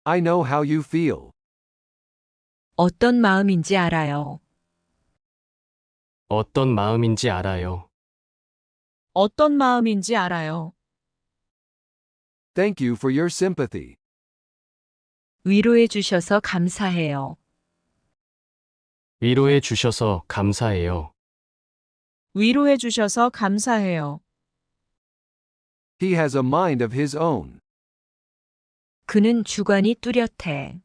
I know how you feel. 어떤 마음인지 알아요. 어떤 마음인지 알아요. 어떤 마음인지 알아요. Thank you for your sympathy. 위로해 주셔서 감사해요. 위로해 주셔서 감사해요. 위로해 주셔서 감사해요. He has a mind of his own. 그는 주관이 뚜렷해.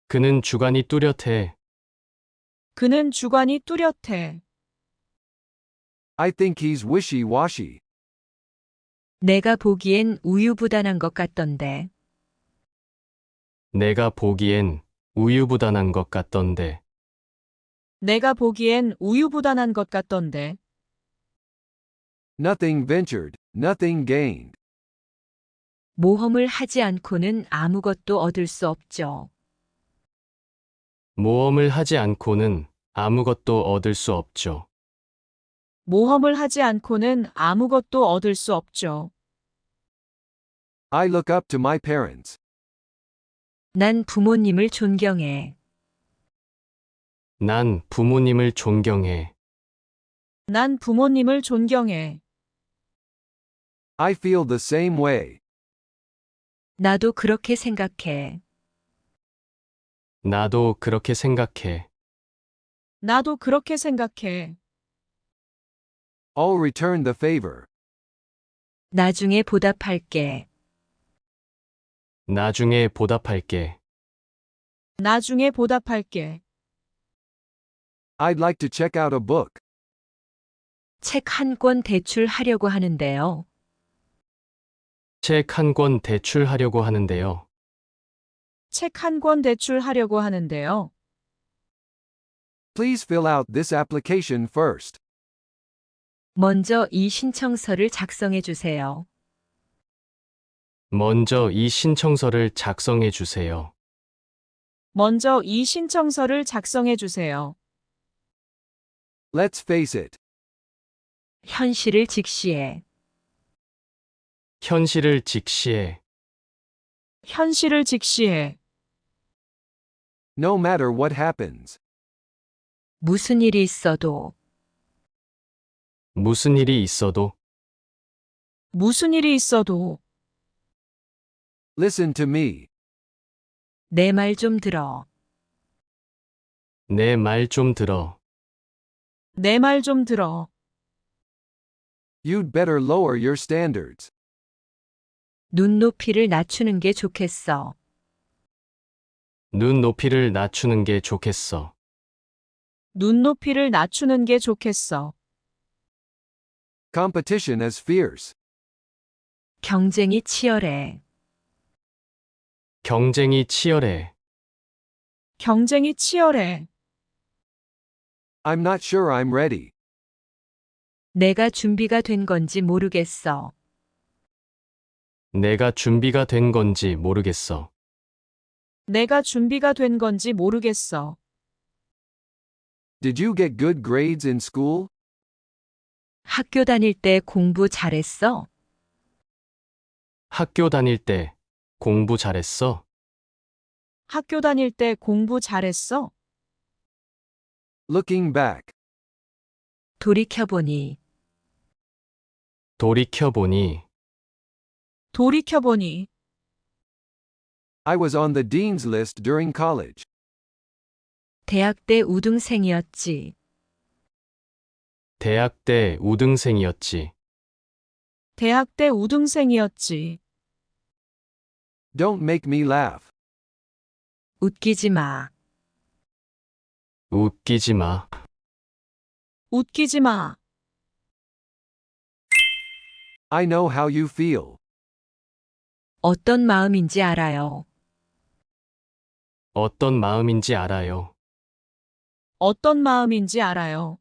그는 주관이 뚜렷해. 그는 주관이 뚜렷해. I think he's wishy-washy. 내가 보기엔 우유부단한 것 같던데. 내가 보기엔 우유부단한 것 같던데. 내가 보기엔 우유부단한 것 같던데. Nothing ventured, nothing gained. 모험을 하지 않고는 아무것도 얻을 수 없죠. 모험을 하지 않고는 아무것도 얻을 수 없죠. 모험을 하지 않고는 아무것도 얻을 수 없죠. I look up to my parents. 난 부모님을 존경해. 난 부모님을 존경해. 난 부모님을 존경해. I feel the same way. 나도 그렇게 생각해. 나도 그렇게 생각해. 나도 그렇게 생각해. I'll return the favor. 나중에 보답할게. 나중에 보답할게. 나중에 보답할게. I'd like to check out a book. 책 한 권 대출하려고 하는데요. 책 한 권 대출하려고 하는데요. 책 한 권 대출하려고 하는데요. Please fill out this application first. 먼저 이 신청서를 작성해 주세요. 먼저 이 신청서를 작성해 주세요. 먼저 이 신청서를 작성해 주세요. Let's face it. 현실을 직시해. 현실을 직시해. 현실을 직시해. No matter what happens. 무슨 일이 있어도, 무슨 일이 있어도 무슨 일이 있어도 Listen to me. 내 말 좀 들어. 내 말 좀 들어. 내 말 좀 들어. You'd better lower your standards. 눈높이를 낮추는 게 좋겠어. 눈높이를 낮추는 게 좋겠어. 눈높이를 낮추는 게 좋겠어. Competition is fierce. 경쟁이 치열해. 경쟁이 치열해. 경쟁이 치열해. I'm not sure I'm ready. 내가 준비가 된 건지 모르겠어. 내가 준비가 된 건지 모르겠어. 내가 준비가 된 건지 모르겠어. Did you get good grades in school? 학교 다닐 때 공부 잘했어? 학교 다닐 때 공부 잘했어? 학교 다닐 때 공부 잘했어? Looking back. 돌이켜보니, 돌이켜보니 돌이켜보니 I was on the dean's list during college. 대학 때 우등생이었지. 대학 때 우등생이었지. 대학 때 우등생이었지. Don't make me laugh. 웃기지 마. 웃기지 마. 웃기지 마. I know how you feel. 어떤 마음인지 알아요. 어떤 마음인지 알아요. 어떤 마음인지 알아요.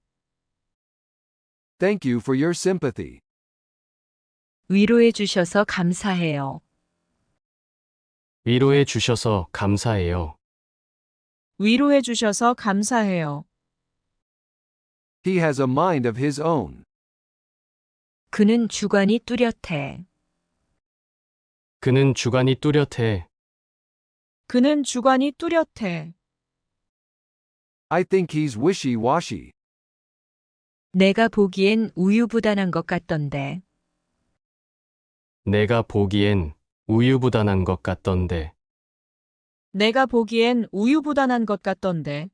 Thank you for your sympathy. 위로해 주셔서 감사해요. 위로해 주셔서 감사해요. 위로해 주셔서 감사해요. He has a mind of his own. 그는 주관이 뚜렷해. 그는 주관이 뚜렷해. 그는 주관이 뚜렷해. I think he's wishy-washy. 내가 보기엔 우유부단한 것 같던데. 내가 보기엔 우유부단한 것 같던데. 내가 보기엔 우유부단한 것 같던데.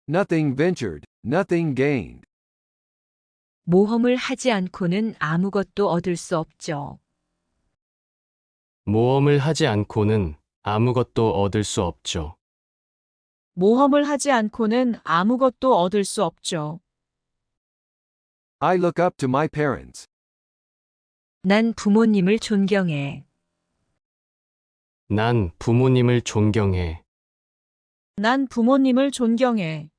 Nothing ventured, nothing gained. 모험을 하지 않고는 아무것도 얻을 수 없죠. 모험을 하지 않고는 아무것도 얻을 수 없죠. 모험을 하지 않고는 아무것도 얻을 수 없죠. I look up to my parents. 난 부모님을 존경해. 난 부모님을 존경해. 난 부모님을 존경해.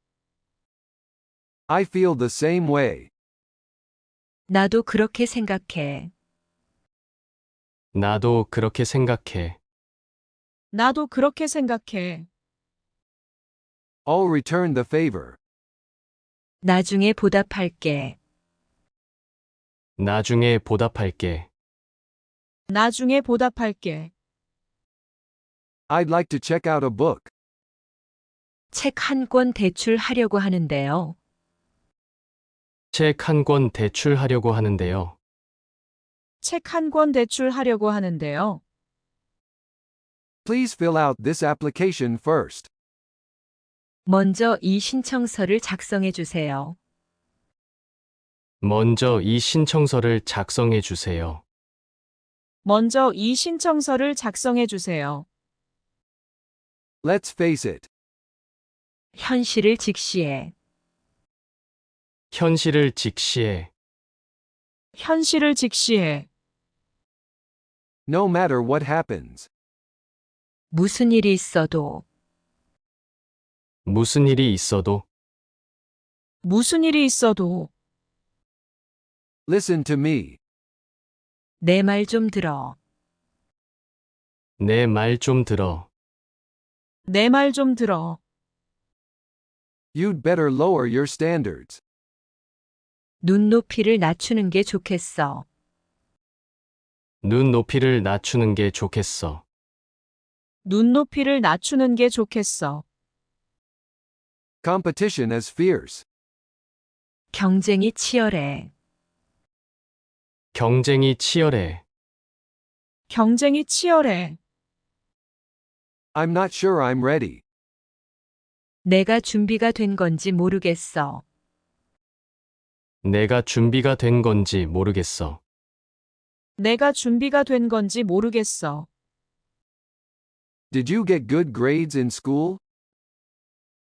I feel the same way. 나도 그렇게 생각해. 나도 그렇게 생각해. 나도 그렇게 생각해. I'll return the favor. 나중에 보답할게. 나중에 보답할게. 나중에 보답할게. I'd like to check out a book. 책 한 권 대출하려고 하는데요. 책 한 권 대출하려고 하는데요. 책 한 권 대출하려고 하는데요. Please fill out this application first. 먼저 이 신청서를 작성해 주세요. 먼저 이 신청서를 작성해 주세요. 먼저 이 신청서를 작성해 주세요. Let's face it. 현실을 직시해. 현실을 직시해. 현실을 직시해. No matter what happens. 무슨 일이 있어도, 무슨 일이 있어도 무슨 일이 있어도 Listen to me. 내 말 좀 들어. 내 말 좀 들어. 내 말 좀 들어. You'd better lower your standards. 눈높이를 낮추는 게 좋겠어. 눈높이를 낮추는 게 좋겠어. 눈높이를 낮추는 게 좋겠어. Competition is fierce. 경쟁이 치열해. 경쟁이 치열해. 경쟁이 치열해. I'm not sure I'm ready. 내가 준비가 된 건지 모르겠어. 내가 준비가 된 건지 모르겠어. 내가 준비가 된 건지 모르겠어. Did you get good grades in school?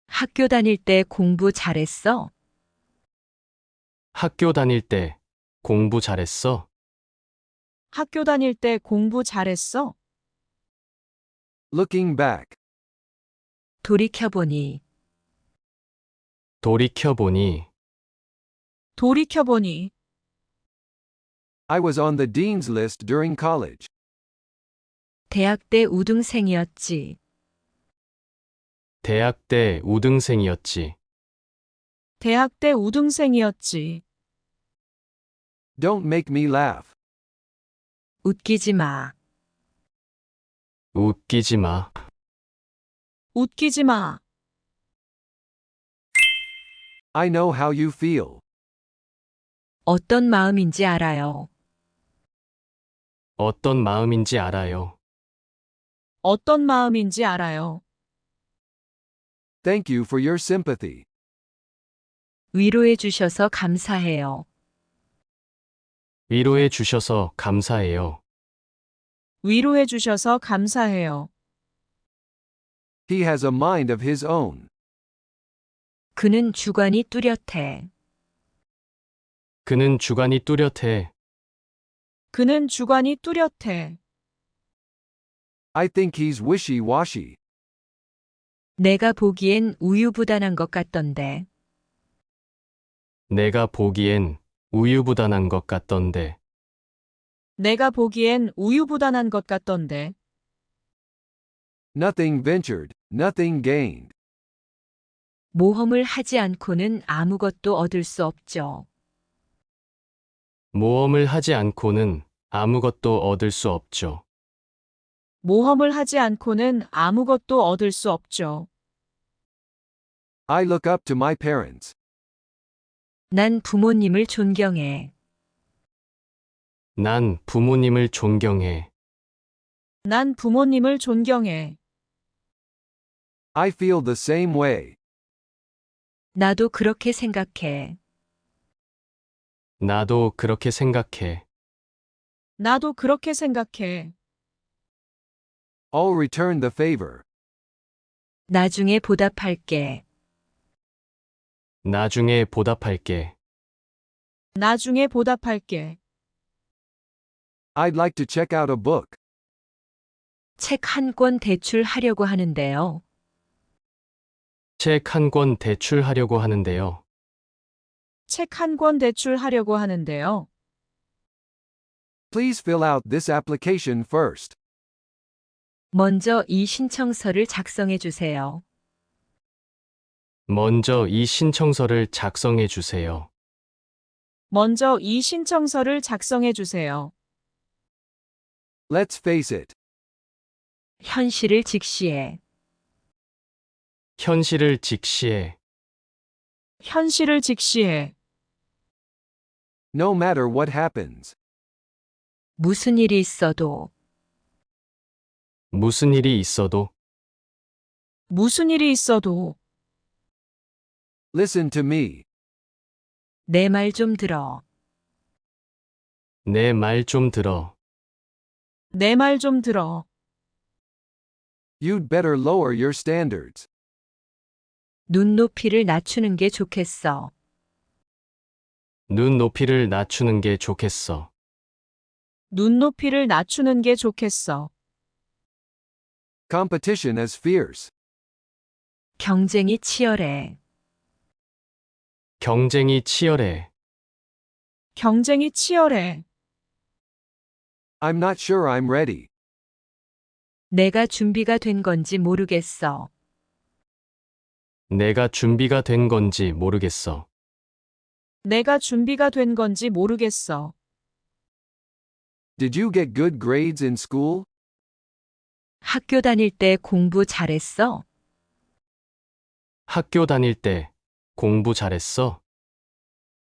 학교 다닐 때 공부 잘했어? 학교 다닐 때 공부 잘했어? 학교 다닐 때 공부 잘했어? Looking back. 돌이켜보니, 돌이켜보니 돌이켜보니 I was on the dean's list during college. 대학 때 우등생이었지. 대학 때 우등생이었지. 대학 때 우등생이었지. Don't make me laugh. 웃기지 마. 웃기지 마. 웃기지 마. I know how you feel. 어떤 마음인지 알아요. 어떤 마음인지 알아요. 어떤 마음인지 알아요. Thank you for your sympathy. 위로해 주셔서 감사해요. 위로해 주셔서 감사해요. 위로해 주셔서 감사해요. He has a mind of his own. 그는 주관이 뚜렷해. 그는 주관이 뚜렷해. 그는 주관이 뚜렷해. I think he's wishy-washy. 내가 보기엔 우유부단한 것 같던데. 내가 보기엔 우유부단한 것 같던데. 내가 보기엔 우유부단한 것 같던데. Nothing ventured, nothing gained. 모험을 하지 않고는 아무것도 얻을 수 없죠. 모험을 하지 않고는 아무것도 얻을 수 없죠. 모험을 하지 않고는 아무것도 얻을 수 없죠. I look up to my parents. 난 부모님을 존경해. 난 부모님을 존경해. 난 부모님을 존경해. I feel the same way. 나도 그렇게 생각해. 나도 그렇게 생각해. 나도 그렇게 생각해. I'll return the favor. 나중에 보답할게. 나중에 보답할게. 나중에 보답할게. I'd like to check out a book. 책 한 권 대출하려고 하는데요. 책 한 권 대출하려고 하는데요. 책 한 권 대출하려고 하는데요. Please fill out this application first. 먼저 이 신청서를 작성해 주세요. 먼저 이 신청서를 작성해 주세요. 먼저 이 신청서를 작성해 주세요. Let's face it. 현실을 직시해. 현실을 직시해. 현실을 직시해. No matter what happens. 무슨 일이 있어도, 무슨 일이 있어도 무슨 일이 있어도 Listen to me. 내 말 좀 들어. 내 말 좀 들어. 내 말 좀 들어. You'd better lower your standards. 눈높이를 낮추는 게 좋겠어. 눈높이를 낮추는 게 좋겠어. 눈높이를 낮추는 게 좋겠어. Competition is fierce. 경쟁이 치열해. 경쟁이 치열해. 경쟁이 치열해. I'm not sure I'm ready. 내가 준비가 된 건지 모르겠어. 내가 준비가 된 건지 모르겠어. 내가 준비가 된 건지 모르겠어. Did you get good grades in school? 학교 다닐 때 공부 잘했어? 학교 다닐 때 공부 잘했어?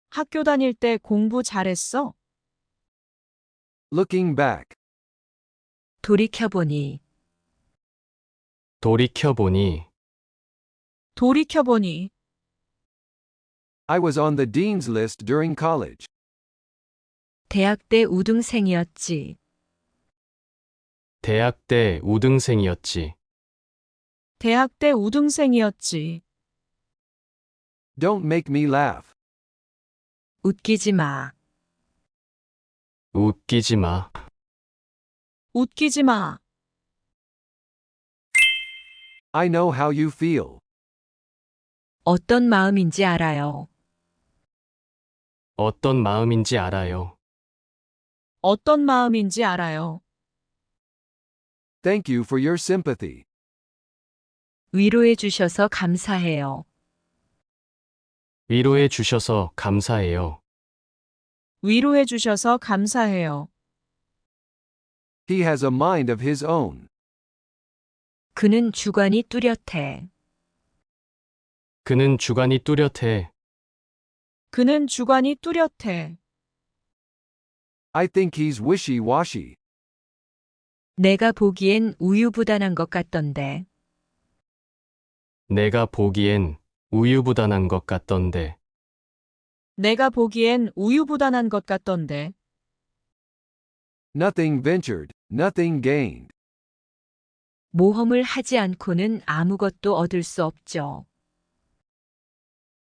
학교 다닐 때 공부 잘했어? Looking back. 돌이켜보니, 돌이켜보니 돌이켜보니 I was on the dean's list during college. 대학 때 우등생이었지. 대학 때 우등생이었지. 대학 때 우등생이었지. Don't make me laugh. 웃기지 마. 웃기지 마. 웃기지 마. I know how you feel. 어떤 마음인지 알아요. 어떤 마음인지 알아요. 어떤 마음인지 알아요. Thank you for your sympathy. 위로해 주셔서 감사해요. 위로해 주셔서 감사해요. 위로해 주셔서 감사해요. He has a mind of his own. 그는 주관이 뚜렷해. 그는 주관이 뚜렷해. 그는 주관이 뚜렷해. I think he's wishy-washy. 내가 보기엔 우유부단한 것 같던데. 내가 보기엔 우유부단한 것 같던데. 내가 보기엔 우유부단한 것 같던데. Nothing ventured, nothing gained. 모험을 하지 않고는 아무것도 얻을 수 없죠.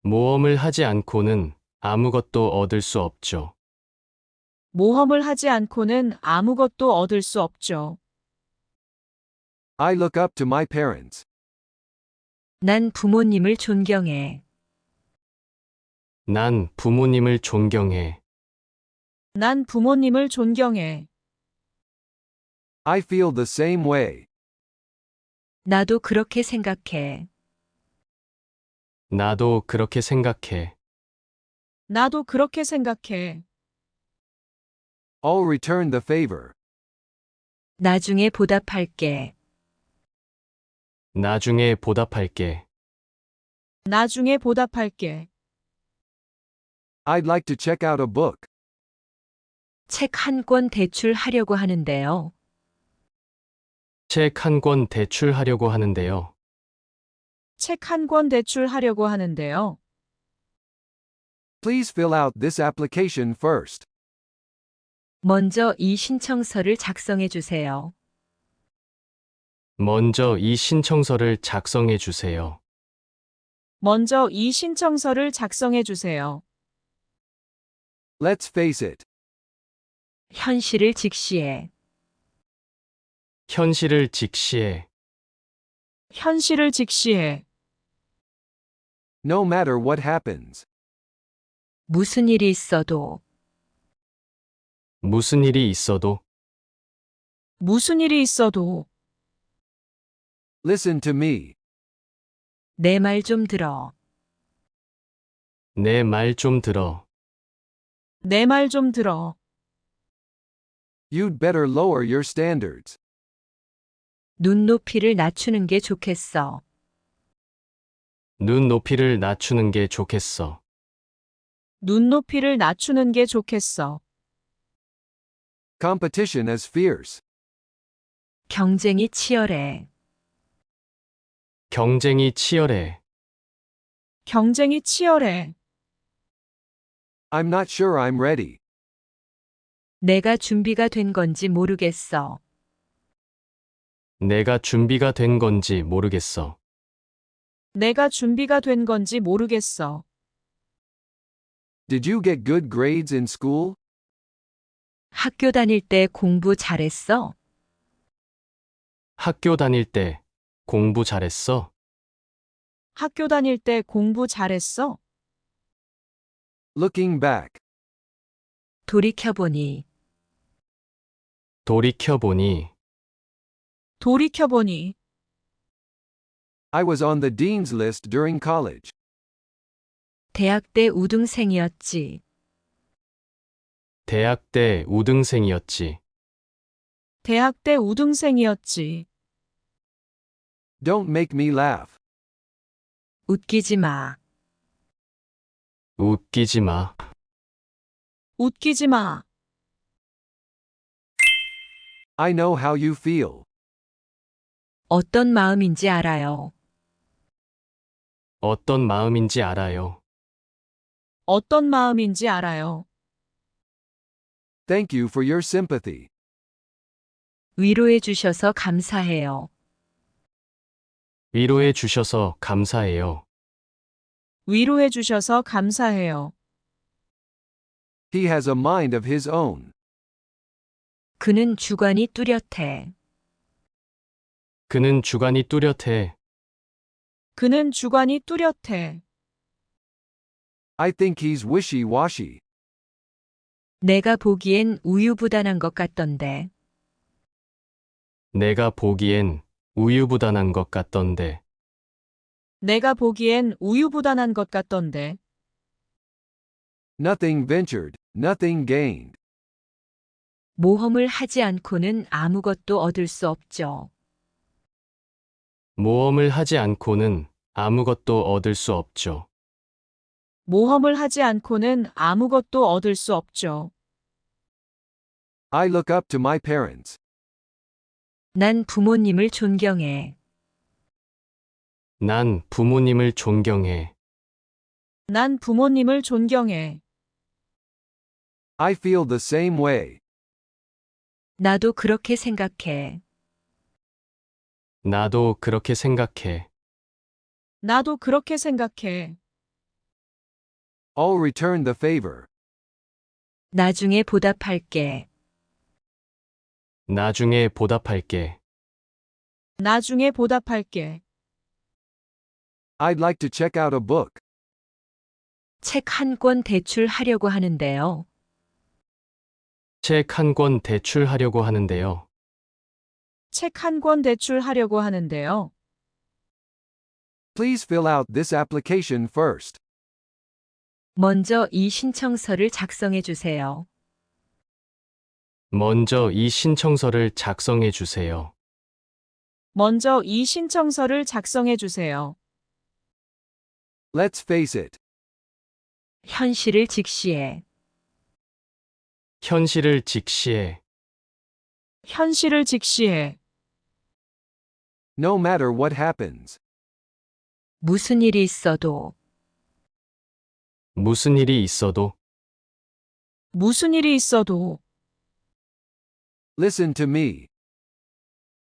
모험을 하지 않고는 아무것도 얻을 수 없죠. 모험을 하지 않고는 아무것도 얻을 수 없죠. I look up to my parents. 난 부모님을 존경해. 난 부모님을 존경해. 난 부모님을 존경해. I feel the same way. 나도 그렇게 생각해. 나도 그렇게 생각해. 나도 그렇게 생각해. I'll return the favor. 나중에 보답할게. 나중에 보답할게. 나중에 보답할게. I'd like to check out a book. 책 한 권 대출하려고 하는데요. 책 한 권 대출하려고 하는데요. 책 한 권 대출하려고 하는데요. Please fill out this application first. 먼저 이 신청서를 작성해 주세요. 먼저 이 신청서를 작성해 주세요. 먼저 이 신청서를 작성해 주세요. Let's face it. 현실을 직시해. 현실을 직시해. 현실을 직시해. No matter what happens. 무슨 일이 있어도, 무슨 일이 있어도 무슨 일이 있어도 Listen to me. 내 말 좀 들어. 내 말 좀 들어. 내 말 좀 들어. You'd better lower your standards. 눈높이를 낮추는 게 좋겠어. 눈높이를 낮추는 게 좋겠어. 눈높이를 낮추는 게 좋겠어. Competition is fierce. 경쟁이 치열해. 경쟁이 치열해. 경쟁이 치열해. I'm not sure I'm ready. 내가 준비가 된 건지 모르겠어. 내가 준비가 된 건지 모르겠어. 내가 준비가 된 건지 모르겠어. Did you get good grades in school? 학교 다닐 때 공부 잘했어? 학교 다닐 때 공부 잘했어? 학교 다닐 때 공부 잘했어? Looking back. 돌이켜보니, 돌이켜보니 돌이켜보니 I was on the dean's list during college. 대학 때 우등생이었지. 대학 때 우등생이었지. 대학 때 우등생이었지. Don't make me laugh. 웃기지 마. 웃기지 마. 웃기지 마. I know how you feel. 어떤 마음인지 알아요. 어떤 마음인지 알아요. 어떤 마음인지 알아요. Thank you for your sympathy. 위로해 주셔서 감사해요. 위로해 주셔서 감사해요. 위로해 주셔서 감사해요. He has a mind of his own. 그는 주관이 뚜렷해. 그는 주관이 뚜렷해. 그는 주관이 뚜렷해. I think he's wishy-washy. 내가 보기엔 우유부단한 것 같던데. 내가 보기엔 우유부단한 것 같던데. 내가 보기엔 우유부단한 것 같던데. Nothing ventured, nothing gained. 모험을 하지 않고는 아무것도 얻을 수 없죠. 모험을 하지 않고는 아무것도 얻을 수 없죠. 모험을 하지 않고는 아무것도 얻을 수 없죠. I look up to my parents. 난 부모님을 존경해. 난 부모님을 존경해. 난 부모님을 존경해. I feel the same way. 나도 그렇게 생각해. 나도 그렇게 생각해. 나도 그렇게 생각해. I'll return the favor. 나중에 보답할게. 나중에 보답할게. 나중에 보답할게. I'd like to check out a book. 책 한 권 대출하려고 하는데요. 책 한 권 대출하려고 하는데요. 책 한 권 대출하려고 하는데요. Please fill out this application first. 먼저 이 신청서를 작성해 주세요. 먼저 이 신청서를 작성해 주세요. 먼저 이 신청서를 작성해 주세요. Let's face it. 현실을 직시해. 현실을 직시해. 현실을 직시해. No matter what happens. 무슨 일이 있어도. 무슨 일이 있어도. 무슨 일이 있어도. Listen to me.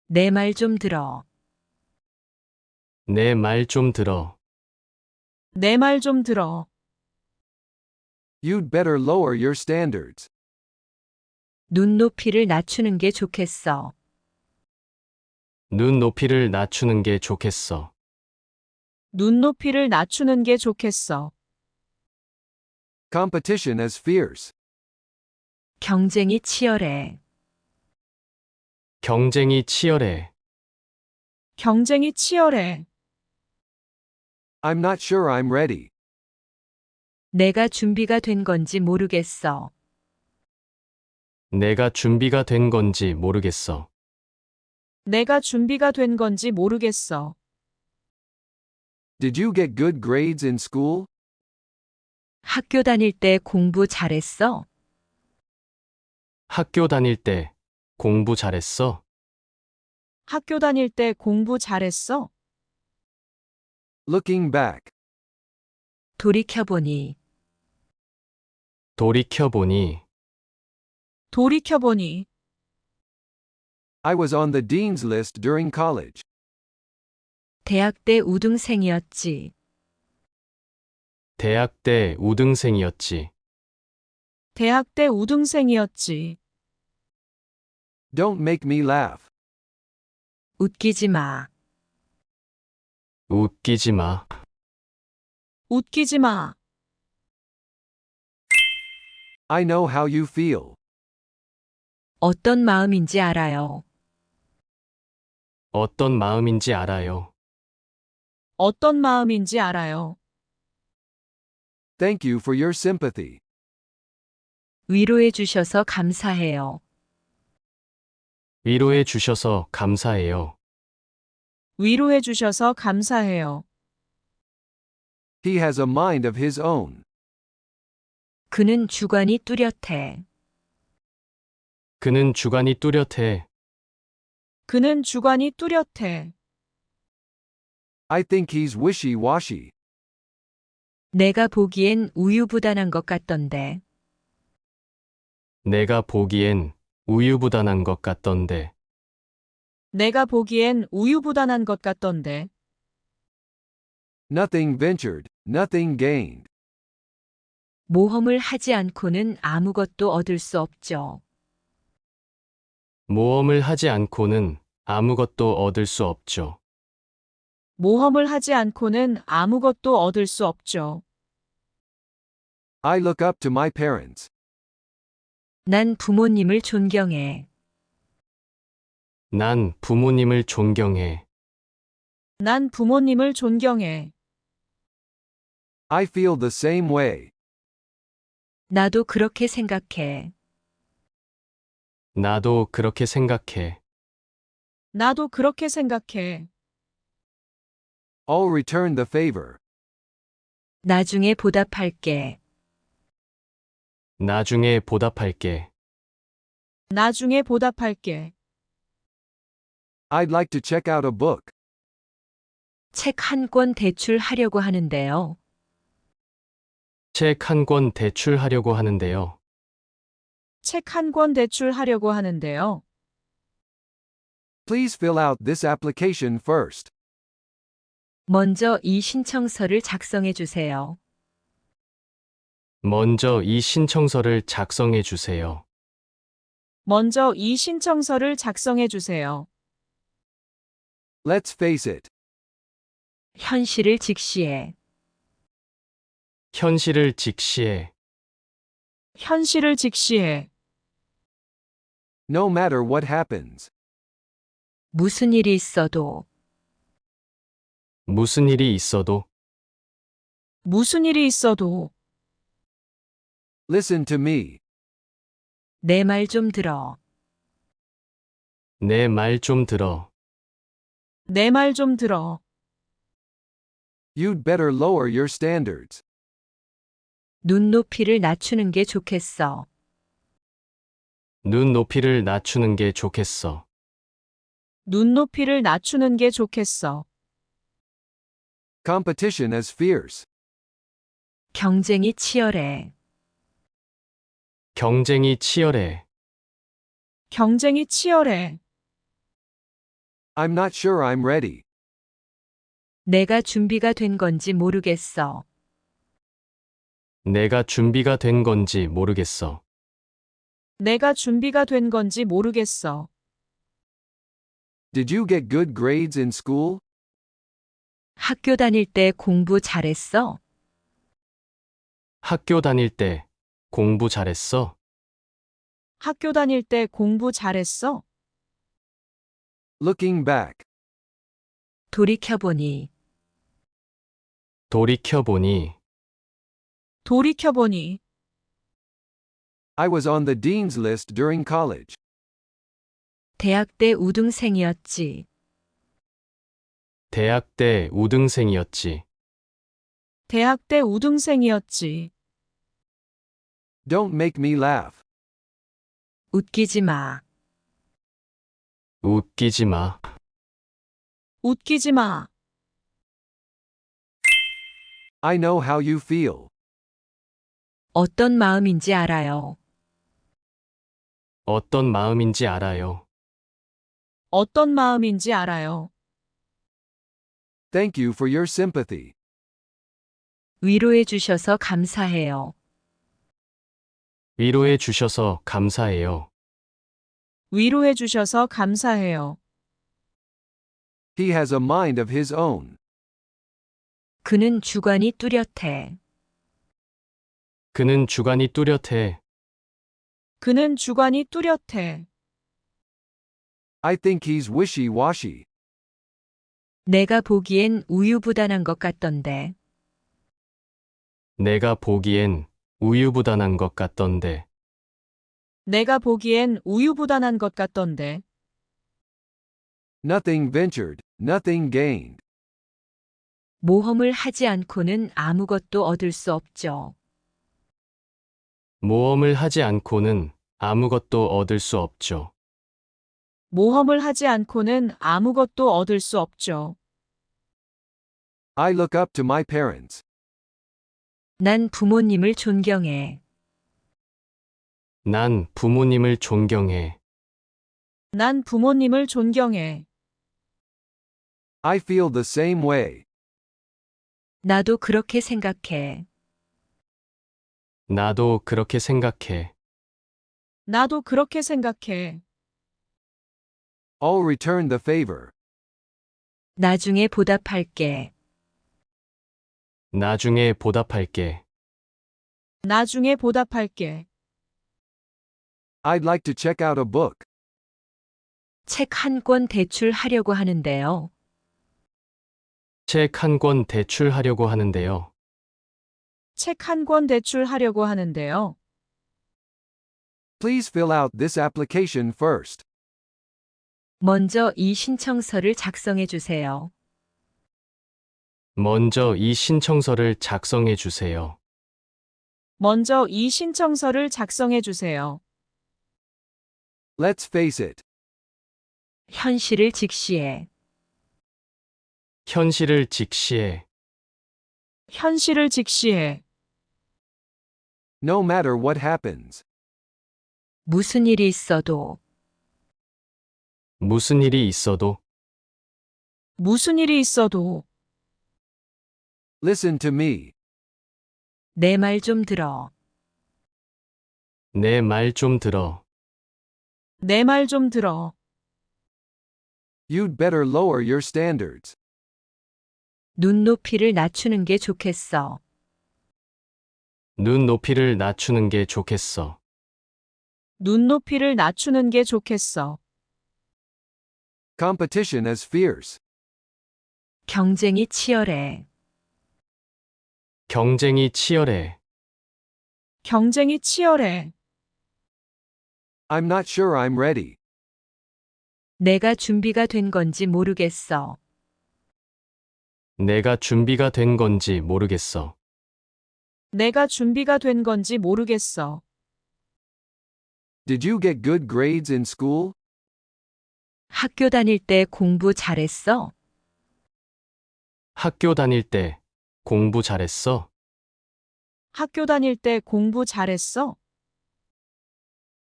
내 말 좀 들어. 내 말 좀 들어. 내 말 좀 들어. You'd better lower your standards. 눈높이를 낮추는 게 좋겠어. 눈높이를 낮추는 게 좋겠어. 눈높이를 낮추는 게 좋겠어. Competition is fierce. 경쟁이 치열해. 경쟁이 치열해. 경쟁이 치열해. I'm not sure I'm ready. 내가 준비가 된 건지 모르겠어. 내가 준비가 된 건지 모르겠어. 내가 준비가 된 건지 모르겠어. Did you get good grades in school? 학교 다닐 때 공부 잘했어? 학교 다닐 때 공부 잘했어? 학교 다닐 때 공부 잘했어? Looking back. 돌이켜보니. 돌이켜보니 돌이켜보니. I was on the dean's list during college. 대학 때 우등생이었지. 대학 때 우등생이었지. 대학 때 우등생이었지. Don't make me laugh. 웃기지 마. 웃기지 마. 웃기지 마. I know how you feel. 어떤 마음인지 알아요. 어떤 마음인지 알아요. 어떤 마음인지 알아요. Thank you for your sympathy. 위로해 주셔서 감사해요. 위로해 주셔서 감사해요. 위로해 주셔서 감사해요. He has a mind of his own. 그는 주관이 뚜렷해. 그는 주관이 뚜렷해. 그는 주관이 뚜렷해. I think he's wishy-washy. 내가 보기엔 우유부단한 것 같던데. 내가 보기엔 우유부단한 것 같던데. 내가 보기엔 우유부단한 것 같던데. Nothing ventured, nothing gained. 모험을 하지 않고는 아무것도 얻을 수 없죠. 모험을 하지 않고는 아무것도 얻을 수 없죠. 모험을 하지 않고는 아무것도 얻을 수 없죠. I look up to my parents. 난 부모님을 존경해. 난 부모님을 존경해. 난 부모님을 존경해. I feel the same way. 나도 그렇게 생각해. 나도 그렇게 생각해. 나도 그렇게 생각해. I'll return the favor. 나중에 보답할게. 나중에 보답할게. 나중에 보답할게. I'd like to check out a book. 책 한 권 대출하려고 하는데요. 책 한 권 대출하려고 하는데요. 책 한 권 대출하려고 하는데요. Please fill out this application first. 먼저 이 신청서를 작성해 주세요. 먼저 이 신청서를 작성해 주세요. 먼저 이 신청서를 작성해 주세요. Let's face it. 현실을 직시해. 현실을 직시해. 현실을 직시해. No matter what happens. 무슨 일이 있어도. 무슨 일이 있어도. 무슨 일이 있어도. Listen to me. 내 말 좀 들어. 내 말 좀 들어. 내 말 좀 들어. You'd better lower your standards. 눈높이를 낮추는 게 좋겠어. 눈높이를 낮추는 게 좋겠어. 눈높이를 낮추는 게 좋겠어. Competition is fierce. 경쟁이 치열해. 경쟁이 치열해. 경쟁이 치열해. I'm not sure I'm ready. 내가 준비가 된 건지 모르겠어. 내가 준비가 된 건지 모르겠어. 내가 준비가 된 건지 모르겠어. Did you get good grades in school? 학교 다닐 때 공부 잘했어? 학교 다닐 때 공부 잘했어? 학교 다닐 때 공부 잘했어? Looking back. 돌이켜보니. 돌이켜보니 돌이켜보니. I was on the dean's list during college. 대학 때 우등생이었지. 대학 때 우등생이었지. 대학 때 우등생이었지. Don't make me laugh. 웃기지 마. 웃기지 마. 웃기지 마. I know how you feel. 어떤 마음인지 알아요. 어떤 마음인지 알아요. 어떤 마음인지 알아요. Thank you for your sympathy. 위로해 주셔서 감사해요. 위로해 주셔서 감사해요. 위로해 주셔서 감사해요. He has a mind of his own. 그는 주관이 뚜렷해. 그는 주관이 뚜렷해. 그는 주관이 뚜렷해. I think he's wishy-washy. 내가 보기엔 우유부단한 것 같던데. 내가 보기엔 우유부단한 것 같던데. 내가 보기엔 우유부단한 것 같던데. Nothing ventured, nothing gained. 모험을 하지 않고는 아무것도 얻을 수 없죠. 모험을 하지 않고는 아무것도 얻을 수 없죠. 모험을 하지 않고는 아무것도 얻을 수 없죠. I look up to my parents. 난 부모님을 존경해. 난 부모님을 존경해. 난 부모님을 존경해. I feel the same way. 나도 그렇게 생각해. 나도 그렇게 생각해. 나도 그렇게 생각해. I'll return the favor. 나중에 보답할게. 나중에 보답할게. 나중에 보답할게. I'd like to check out a book. 책 한 권 대출하려고 하는데요. 책 한 권 대출하려고 하는데요. 책 한 권 대출하려고 하는데요. Please fill out this application first. 먼저 이 신청서를 작성해 주세요. 먼저 이 신청서를 작성해 주세요. 먼저 이 신청서를 작성해 주세요. Let's face it. 현실을 직시해. 현실을 직시해. 현실을 직시해. No matter what happens. 무슨 일이 있어도 무슨 일이 있어도 무슨 일이 있어도 Listen to me. 내 말 좀 들어. 내 말 좀 들어. 내 말 좀 들어. You'd better lower your standards. 눈높이를 낮추는 게 좋겠어. 눈높이를 낮추는 게 좋겠어. 눈높이를 낮추는 게 좋겠어. Competition is fierce. 경쟁이 치열해. 경쟁이 치열해. 경쟁이 치열해. I'm not sure I'm ready. 내가 준비가 된 건지 모르겠어. 내가 준비가 된 건지 모르겠어. 내가 준비가 된 건지 모르겠어. Did you get good grades in school? 학교 다닐 때 공부 잘했어? 학교 다닐 때 공부 잘했어? 학교 다닐 때 공부 잘했어?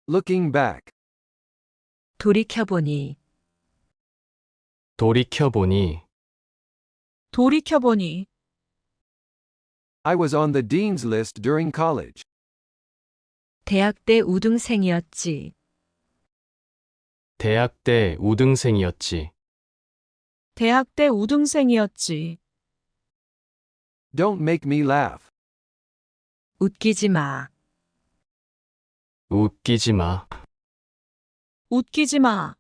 Looking back. 돌이켜보니. 돌이켜보니 돌이켜보니. I was on the dean's list during college. 대학 때 우등생이었지. 대학 때 우등생이었지. 대학 때 우등생이었지. Don't make me laugh. 웃기지 마. 웃기지 마. 웃기지 마.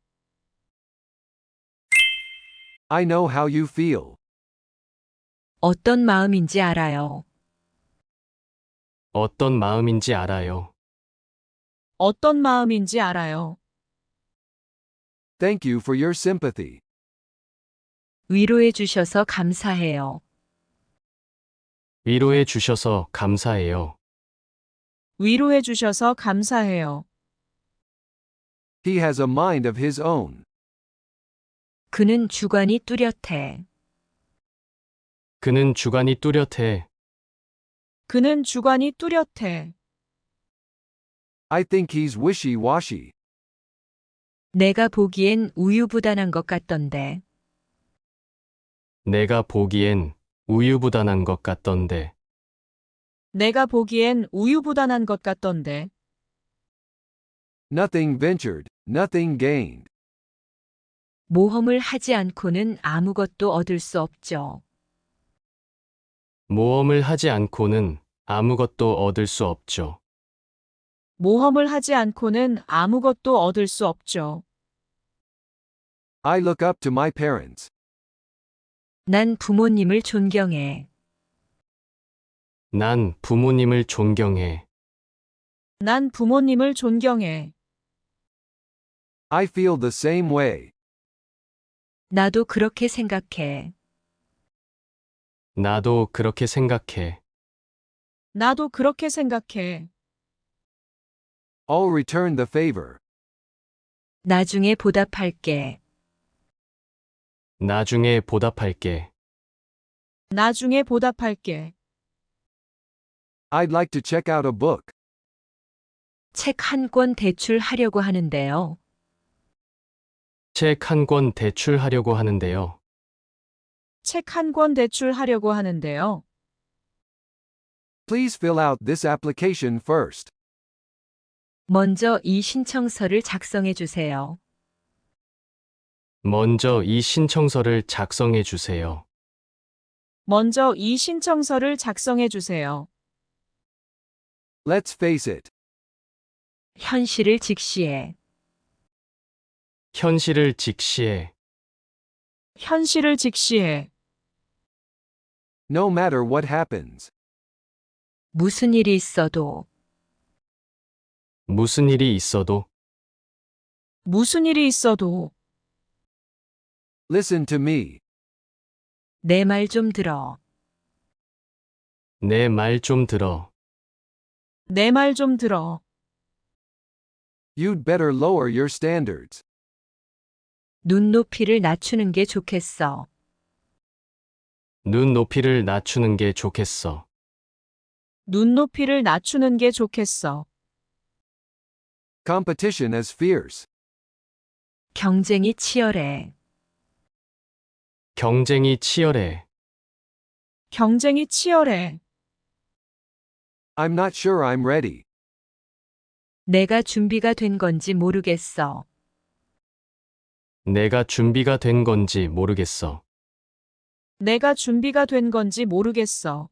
I know how you feel. 어떤 마음인지 알아요. 어떤 마음인지 알아요. 어떤 마음인지 알아요. Thank you for your sympathy. 위로해 주셔서 감사해요. 위로해 주셔서 감사해요. 위로해 주셔서 감사해요. He has a mind of his own. 그는 주관이 뚜렷해. 그는 주관이 뚜렷해. 그는 주관이 뚜렷해. I think he's wishy-washy. 내가 보기엔 우유부단한 것 같던데. 내가 보기엔 우유부단한 것 같던데. 내가 보기엔 우유부단한 것 같던데. Nothing ventured, nothing gained. 모험을 하지 않고는 아무것도 얻을 수 없죠. 모험을 하지 않고는 아무것도 얻을 수 없죠. 모험을 하지 않고는 아무것도 얻을 수 없죠. I look up to my parents. 난 부모님을 존경해. 난 부모님을 존경해. 난 부모님을 존경해. I feel the same way. 나도 그렇게 생각해. 나도 그렇게 생각해. 나도 그렇게 생각해. I'll return the favor. 나중에 보답할게. 나중에 보답할게. 나중에 보답할게. I'd like to check out a book. 책 한 권 대출하려고 하는데요. 책 한 권 대출하려고 하는데요. 책 한 권 대출하려고 하는데요. Please fill out this application first. 먼저 이 신청서를 작성해 주세요. 먼저 이 신청서를 작성해 주세요. 먼저 이 신청서를 작성해 주세요. Let's face it. 현실을 직시해. 현실을 직시해. 현실을 직시해. No matter what happens. 무슨 일이 있어도, 무슨 일이 있어도 무슨 일이 있어도 Listen to me. 내 말 좀 들어. 내 말 좀 들어. 내 말 좀 들어. You'd better lower your standards. 눈높이를 낮추는 게 좋겠어. 눈높이를 낮추는 게 좋겠어. 눈높이를 낮추는 게 좋겠어. Competition is fierce. 경쟁이 치열해. 경쟁이 치열해. 경쟁이 치열해. I'm not sure I'm ready. 내가 준비가 된 건지 모르겠어. 내가 준비가 된 건지 모르겠어. 내가 준비가 된 건지 모르겠어.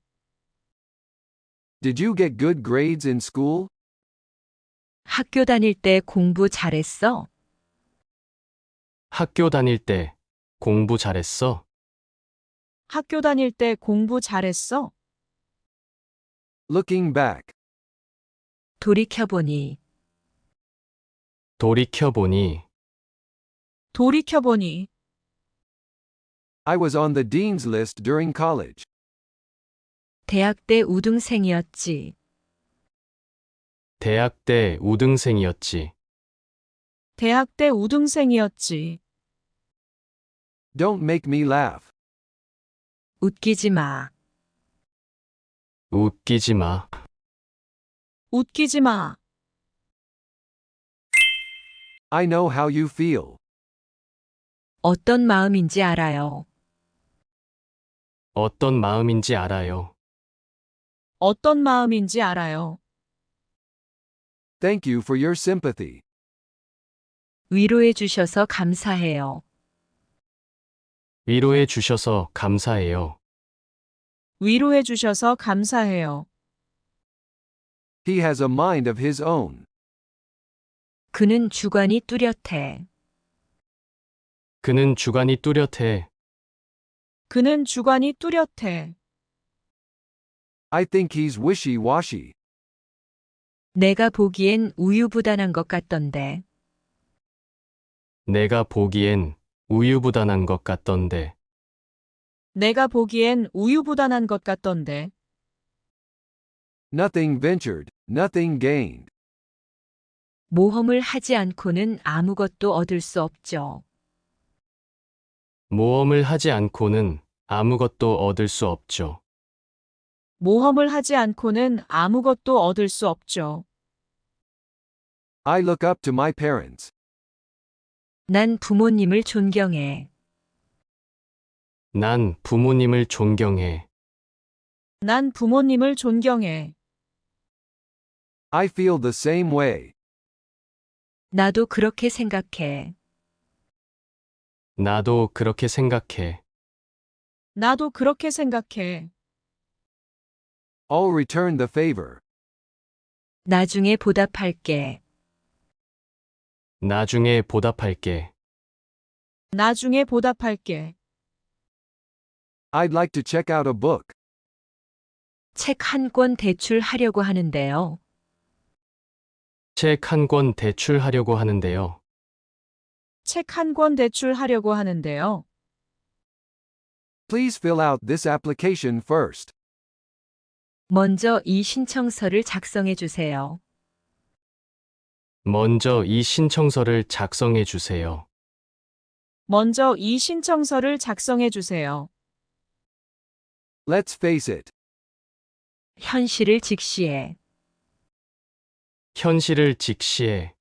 Did you get good grades in school? 학교 다닐 때 공부 잘했어? 학교 다닐 때 공부 잘했어? 학교 다닐 때 공부 잘했어? Looking back. 돌이켜보니. 돌이켜보니 돌이켜보니. I was on the dean's list during college. 대학 때 우등생이었지. 대학 때 우등생이었지. 대학 때 우등생이었지. Don't make me laugh. 웃기지 마. 웃기지 마. 웃기지 마. I know how you feel. 어떤 마음인지 알아요. 어떤 마음인지 알아요. 어떤 마음인지 알아요. Thank you for your sympathy. 위로해 주셔서 감사해요. 위로해 주셔서 감사해요. 위로해 주셔서 감사해요. He has a mind of his own. 그는 주관이 뚜렷해. 그는 주관이 뚜렷해. 그는 주관이 뚜렷해. I think he's wishy-washy. 내가 보기엔 우유부단한 것 같던데. 내가 보기엔 우유부단한 것 같던데. 내가 보기엔 우유부단한 것 같던데. Nothing ventured, nothing gained. 모험을 하지 않고는 아무것도 얻을 수 없죠. 모험을 하지 않고는 아무것도 얻을 수 없죠. 모험을 하지 않고는 아무것도 얻을 수 없죠. I look up to my parents. 난 부모님을 존경해. 난 부모님을 존경해. 난 부모님을 존경해. I feel the same way. 나도 그렇게 생각해. 나도 그렇게 생각해. 나도 그렇게 생각해. I'll return the favor. 나중에 보답할게. 나중에 보답할게. 나중에 보답할게. I'd like to check out a book. 책 한 권 대출하려고 하는데요. 책 한 권 대출하려고 하는데요. 책 한 권 대출하려고 하는데요. Please fill out this application first. 먼저 이 신청서를 작성해 주세요. 먼저 이 신청서를 작성해 주세요. 먼저 이 신청서를 작성해 주세요. Let's face it. 현실을 직시해. 현실을 직시해.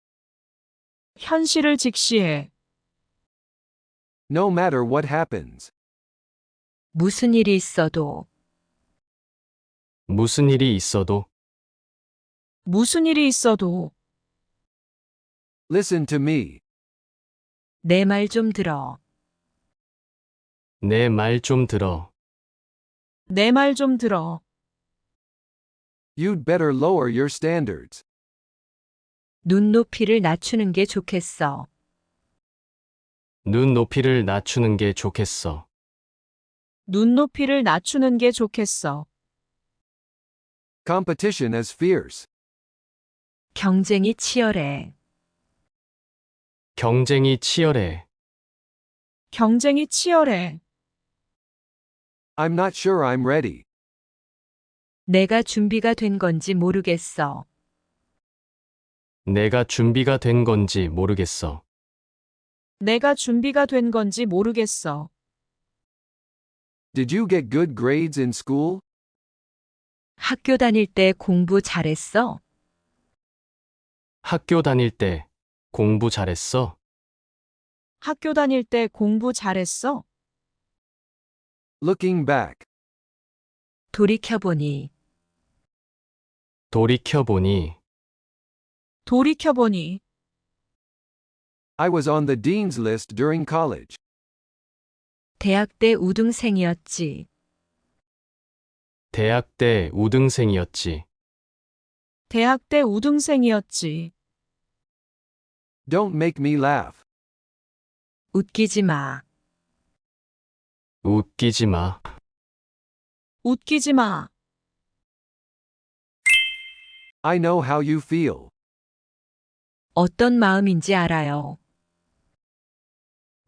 현실을 직시해. No matter what happens. 무슨 일이 있어도, 무슨 일이 있어도 무슨 일이 있어도 Listen to me. 내 말 좀 들어. 내 말 좀 들어. 내 말 좀 들어. You'd better lower your standards. 눈높이를 낮추는 게 좋겠어. 눈높이를 낮추는 게 좋겠어. 눈높이를 낮추는 게 좋겠어. Competition is fierce. 경쟁이 치열해. 경쟁이 치열해. 경쟁이 치열해. I'm not sure I'm ready. 내가 준비가 된 건지 모르겠어. 내가 준비가 된 건지 모르겠어. 내가 준비가 된 건지 모르겠어. Did you get good grades in school? 학교 다닐 때 공부 잘했어? 학교 다닐 때 공부 잘했어? 학교 다닐 때 공부 잘했어? Looking back. 돌이켜보니, 돌이켜보니 돌이켜보니 I was on the dean's list during college. 대학 때 우등생이었지. 대학 때 우등생이었지. 대학 때 우등생이었지. Don't make me laugh. 웃기지 마. 웃기지 마. 웃기지 마. I know how you feel. 어떤 마음인지 알아요.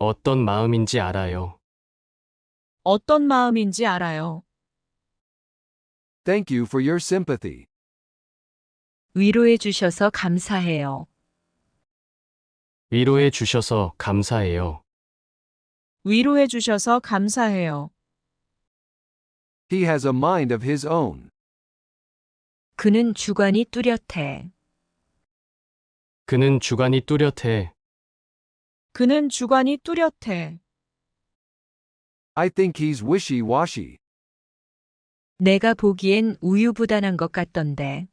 어떤 마음인지 알아요. 어떤 마음인지 알아요. Thank you for your sympathy. 위로해 주셔서 감사해요. 위로해 주셔서 감사해요. 위로해 주셔서 감사해요. He has a mind of his own. 그는 주관이 뚜렷해. 그는 주관이 뚜렷해. 그는 주관이 뚜렷해. I think he's wishy-washy. 내가 보기엔 우유부단한 것 같던데.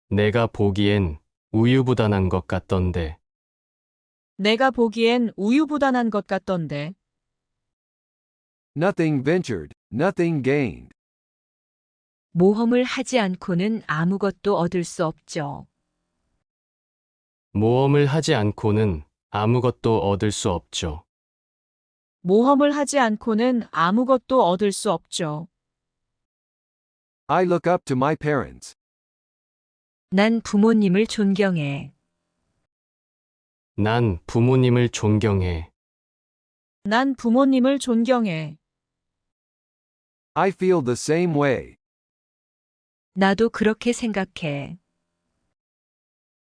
내가 보기엔 우유부단한 것 같던데. 내가 보기엔 우유부단한 것 같던데. Nothing ventured, nothing gained. 모험을 하지 않고는 아무것도 얻을 수 없죠. 모험을 하지 않고는 아무것도 얻을 수 없죠. 모험을 하지 않고는 아무것도 얻을 수 없죠. I look up to my parents. 난 부모님을 존경해. 난 부모님을 존경해. 난 부모님을 존경해. I feel the same way. 나도 그렇게 생각해.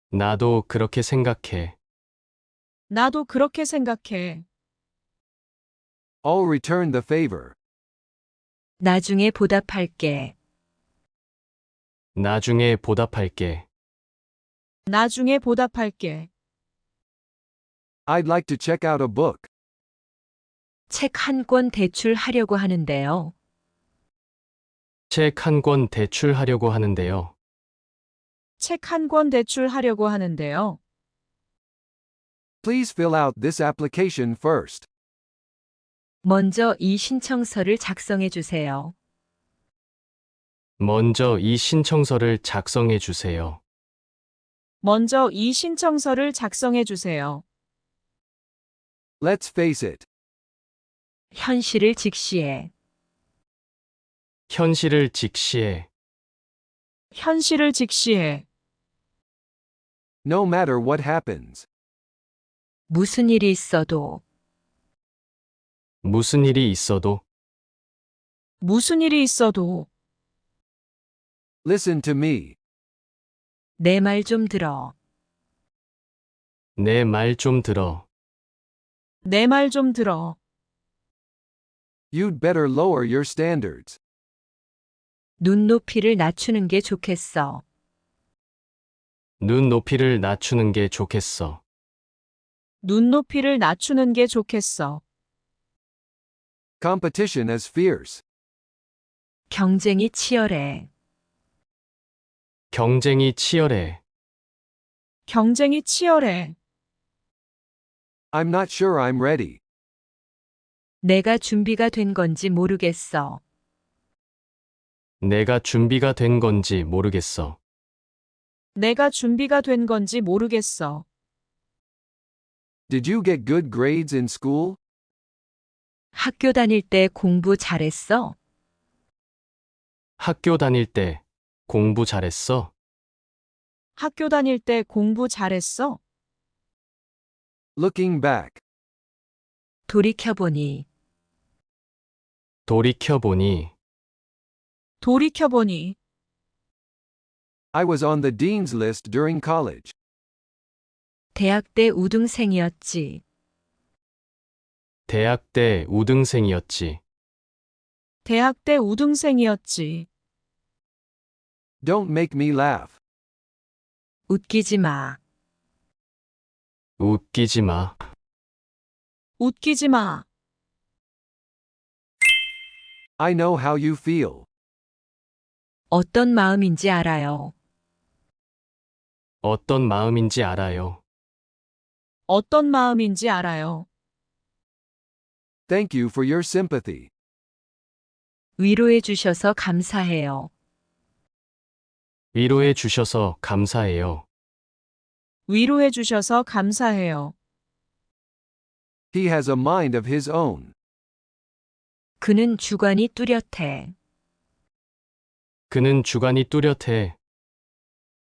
나도 그렇게 생각해. 나도 그렇게 생각해. I'll return the favor. 나중에 보답할게. 나중에 보답할게. 나중에 보답할게. I'd like to check out a book. 책 한 권 대출하려고 하는데요. 책 한 권 대출하려고 하는데요. 책 한 권 대출하려고 하는데요. Please fill out this application first. 먼저 이 신청서를 작성해 주세요. 먼저 이 신청서를 작성해 주세요. 먼저 이 신청서를 작성해 주세요. Let's face it. 현실을 직시해. 현실을 직시해. 현실을 직시해. No matter what happens. 무슨 일이 있어도, 무슨 일이 있어도 무슨 일이 있어도 Listen to me. 내 말 좀 들어. 내 말 좀 들어. 내 말 좀 들어. You'd better lower your standards. 눈높이를 낮추는 게 좋겠어. 눈높이를 낮추는 게 좋겠어. 눈높이를 낮추는 게 좋겠어. Competition is fierce. 경쟁이 치열해. 경쟁이 치열해. 경쟁이 치열해. I'm not sure I'm ready. 내가 준비가 된 건지 모르겠어. 내가 준비가 된 건지 모르겠어. 내가 준비가 된 건지 모르겠어. Did you get good grades in school? 학교 다닐 때 공부 잘했어? 학교 다닐 때 공부 잘했어? 학교 다닐 때 공부 잘했어? Looking back. 돌이켜보니, 돌이켜보니 돌이켜보니 I was on the dean's list during college. 대학 때 우등생이었지. 대학 때 우등생이었지. 대학 때 우등생이었지. Don't make me laugh. 웃기지 마. 웃기지 마. 웃기지 마. I know how you feel. 어떤 마음인지 알아요. 어떤 마음인지 알아요. 어떤 마음인지 알아요. Thank you for your sympathy. 위로해 주셔서 감사해요. 위로해 주셔서 감사해요. 위로해 주셔서 감사해요. He has a mind of his own. 그는 주관이 뚜렷해. 그는 주관이 뚜렷해.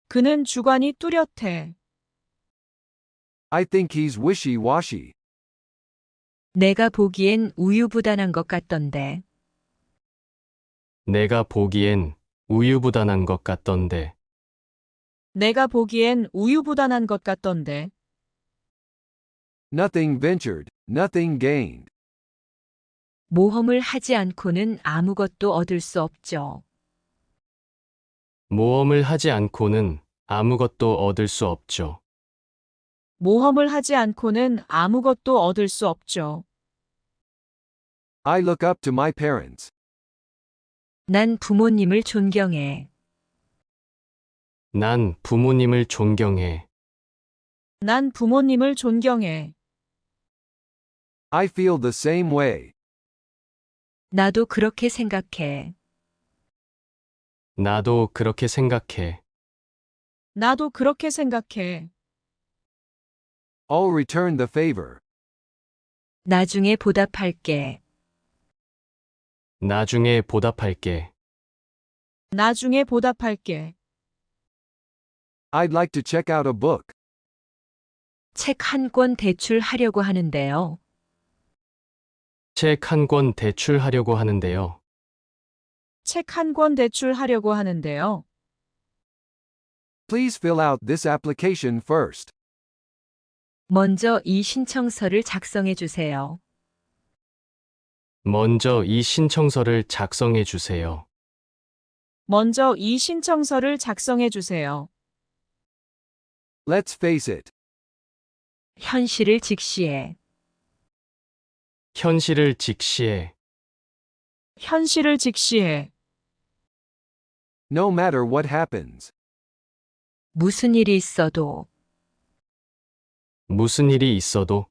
그는 주관이 뚜렷해. I think he's wishy-washy. 내가 보기엔 우유부단한 것 같던데. 내가 보기엔 우유부단한 것 같던데. 내가 보기엔 우유부단한 것 같던데. Nothing ventured, nothing gained. 모험을 하지 않고는 아무것도 얻을 수 없죠. 모험을 하지 않고는 아무것도 얻을 수 없죠. 모험을 하지 않고는 아무것도 얻을 수 없죠. I look up to my parents. 난 부모님을 존경해. 난 부모님을 존경해. 난 부모님을 존경해. I feel the same way. 나도 그렇게 생각해. 나도 그렇게 생각해. 나도 그렇게 생각해. I'll return the favor. 나중에 보답할게. 나중에 보답할게. 나중에 보답할게. I'd like to check out a book. 책 한 권 대출하려고 하는데요. 책 한 권 대출하려고 하는데요. 책 한 권 대출하려고 하는데요. Please fill out this application first. 먼저 이 신청서를 작성해 주세요. 먼저 이 신청서를 작성해 주세요. 먼저 이 신청서를 작성해 주세요. Let's face it. 현실을 직시해. 현실을 직시해. 현실을 직시해. No matter what happens. 무슨 일이 있어도, 무슨 일이 있어도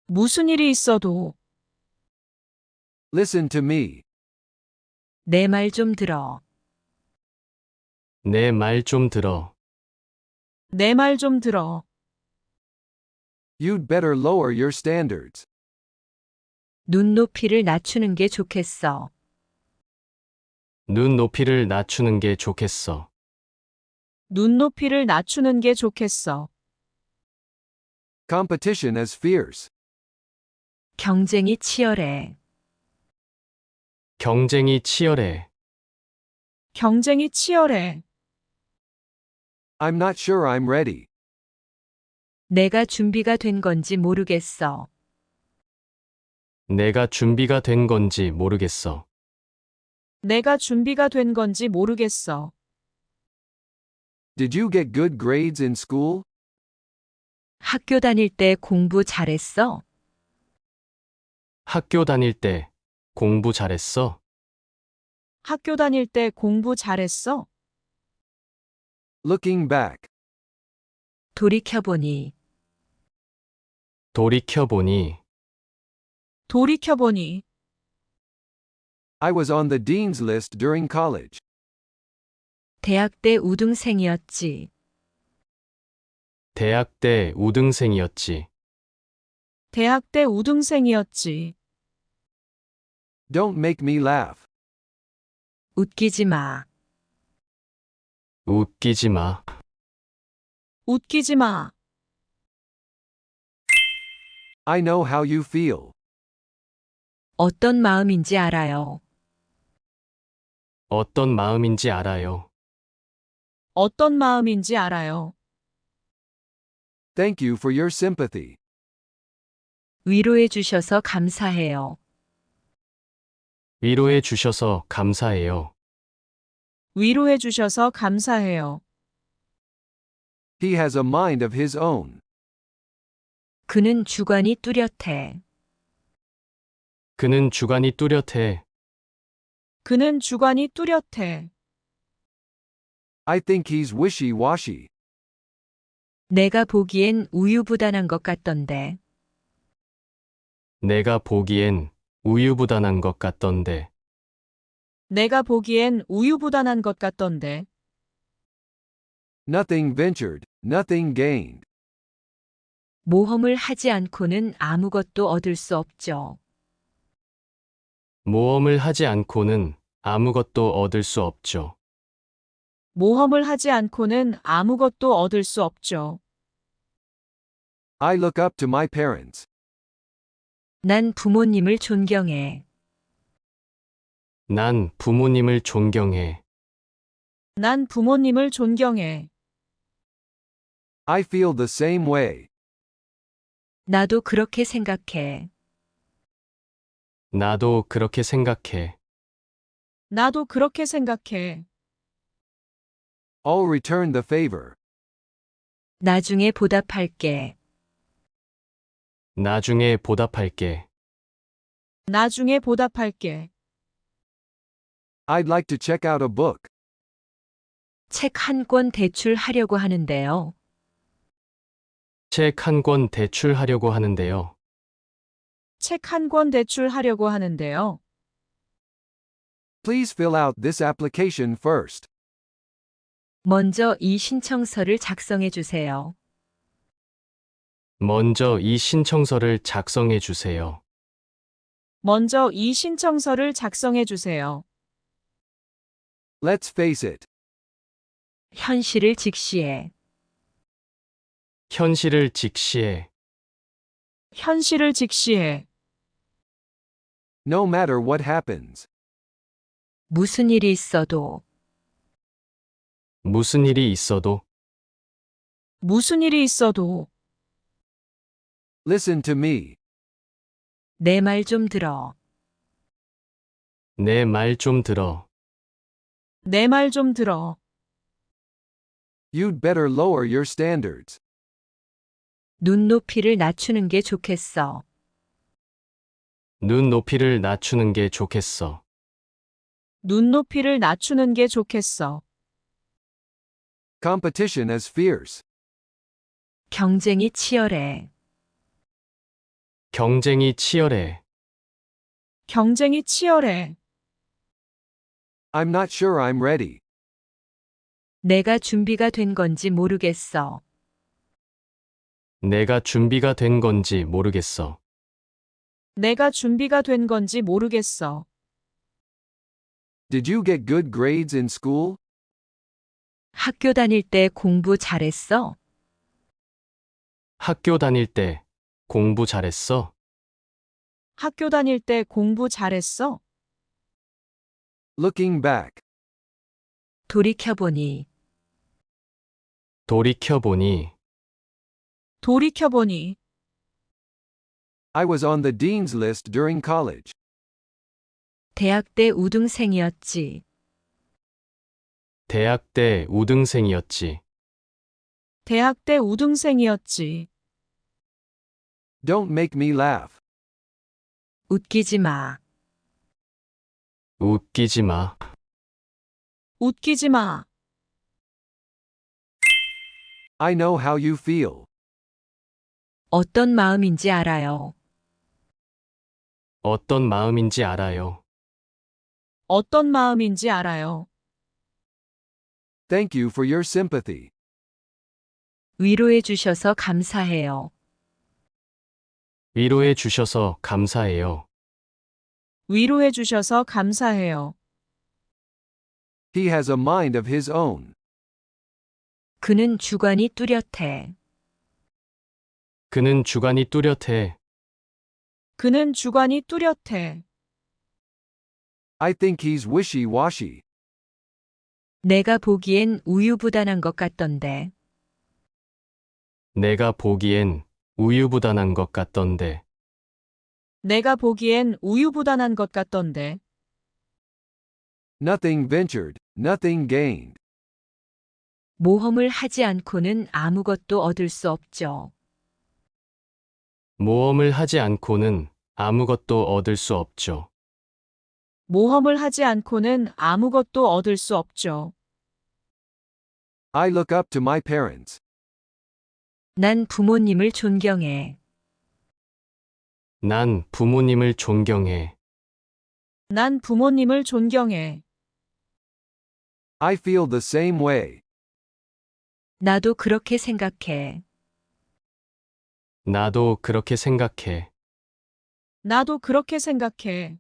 무슨 일이 있어도 Listen to me. 내 말 좀 들어. 내 말 좀 들어. 내 말 좀 들어. You'd better lower your standards. 눈높이를 낮추는 게 좋겠어. 눈높이를 낮추는 게 좋겠어. 눈높이를 낮추는 게 좋겠어. Competition is fierce. 경쟁이 치열해. 경쟁이 치열해. 경쟁이 치열해. I'm not sure I'm ready. 내가 준비가 된 건지 모르겠어. 내가 준비가 된 건지 모르겠어. 내가 준비가 된 건지 모르겠어. Did you get good grades in school? 학교 다닐 때 공부 잘했어? 학교 다닐 때 공부 잘했어? 학교 다닐 때 공부 잘했어? Looking back. 돌이켜보니, 돌이켜보니 돌이켜보니 I was on the dean's list during college. 대학 때 우등생이었지. 대학 때 우등생이었지. 대학 때 우등생이었지. Don't make me laugh. 웃기지 마. 웃기지 마. 웃기지 마. I know how you feel. 어떤 마음인지 알아요. 어떤 마음인지 알아요. 어떤 마음인지 알아요. Thank you for your sympathy. 위로해 주셔서 감사해요. 위로해 주셔서 감사해요. 위로해 주셔서 감사해요. He has a mind of his own. 그는 주관이 뚜렷해. 그는 주관이 뚜렷해. 그는 주관이 뚜렷해. I think he's wishy-washy. 내가 보기엔 우유부단한 것 같던데. 내가 보기엔 우유부단한 것 같던데. 내가 보기엔 우유부단한 것 같던데. Nothing ventured, nothing gained. 모험을 하지 않고는 아무것도 얻을 수 없죠. 모험을 하지 않고는 아무것도 얻을 수 없죠. 모험을 하지 않고는 아무것도 얻을 수 없죠. I look up to my parents. 난 부모님을 존경해. 난 부모님을 존경해. 난 부모님을 존경해. I feel the same way. 나도 그렇게 생각해. 나도 그렇게 생각해. 나도 그렇게 생각해. I'll return the favor. 나중에 보답할게. 나중에 보답할게. 나중에 보답할게. I'd like to check out a book. 책 한 권 대출하려고 하는데요. 책 한 권 대출하려고 하는데요. 책 한 권 대출하려고 하는데요. Please fill out this application first. 먼저 이 신청서를 작성해 주세요. 먼저 이 신청서를 작성해 주세요. 먼저 이 신청서를 작성해 주세요. Let's face it. 현실을 직시해. 현실을 직시해. 현실을 직시해. No matter what happens. 무슨 일이 있어도, 무슨 일이 있어도 무슨 일이 있어도 Listen to me. 내 말 좀 들어. 내 말 좀 들어. 내 말 좀 들어. You'd better lower your standards. 눈높이를 낮추는 게 좋겠어. 눈높이를 낮추는 게 좋겠어. 눈높이를 낮추는 게 좋겠어. Competition is fierce. 경쟁이 치열해. 경쟁이 치열해. 경쟁이 치열해. I'm not sure I'm ready. 내가 준비가 된 건지 모르겠어. 내가 준비가 된 건지 모르겠어. 내가 준비가 된 건지 모르겠어. Did you get good grades in school? 학교 다닐 때 공부 잘했어? 학교 다닐 때 공부 잘했어? 학교 다닐 때 공부 잘했어? Looking back. 돌이켜보니, 돌이켜보니 돌이켜보니 I was on the dean's list during college. 대학 때 우등생이었지. 대학 때 우등생이었지. 대학 때 우등생이었지. Don't make me laugh. 웃기지 마. 웃기지 마. 웃기지 마. I know how you feel. 어떤 마음인지 알아요. 어떤 마음인지 알아요. 어떤 마음인지 알아요. Thank you for your sympathy. 위로해 주셔서 감사해요. 위로해 주셔서 감사해요. 위로해 주셔서 감사해요. He has a mind of his own. 그는 주관이 뚜렷해. 그는 주관이 뚜렷해. 그는 주관이 뚜렷해. I think he's wishy-washy. 내가 보기엔 우유부단한 것 같던데. 내가 보기엔 우유부단한 것 같던데. 내가 보기엔 우유부단한 것 같던데. Nothing ventured, nothing gained. 모험을 하지 않고는 아무것도 얻을 수 없죠. 모험을 하지 않고는 아무것도 얻을 수 없죠. 모험을 하지 않고는 아무것도 얻을 수 없죠. I look up to my parents. 난 부모님을 존경해. 난 부모님을 존경해. 난 부모님을 존경해. I feel the same way. 나도 그렇게 생각해. 나도 그렇게 생각해. 나도 그렇게 생각해.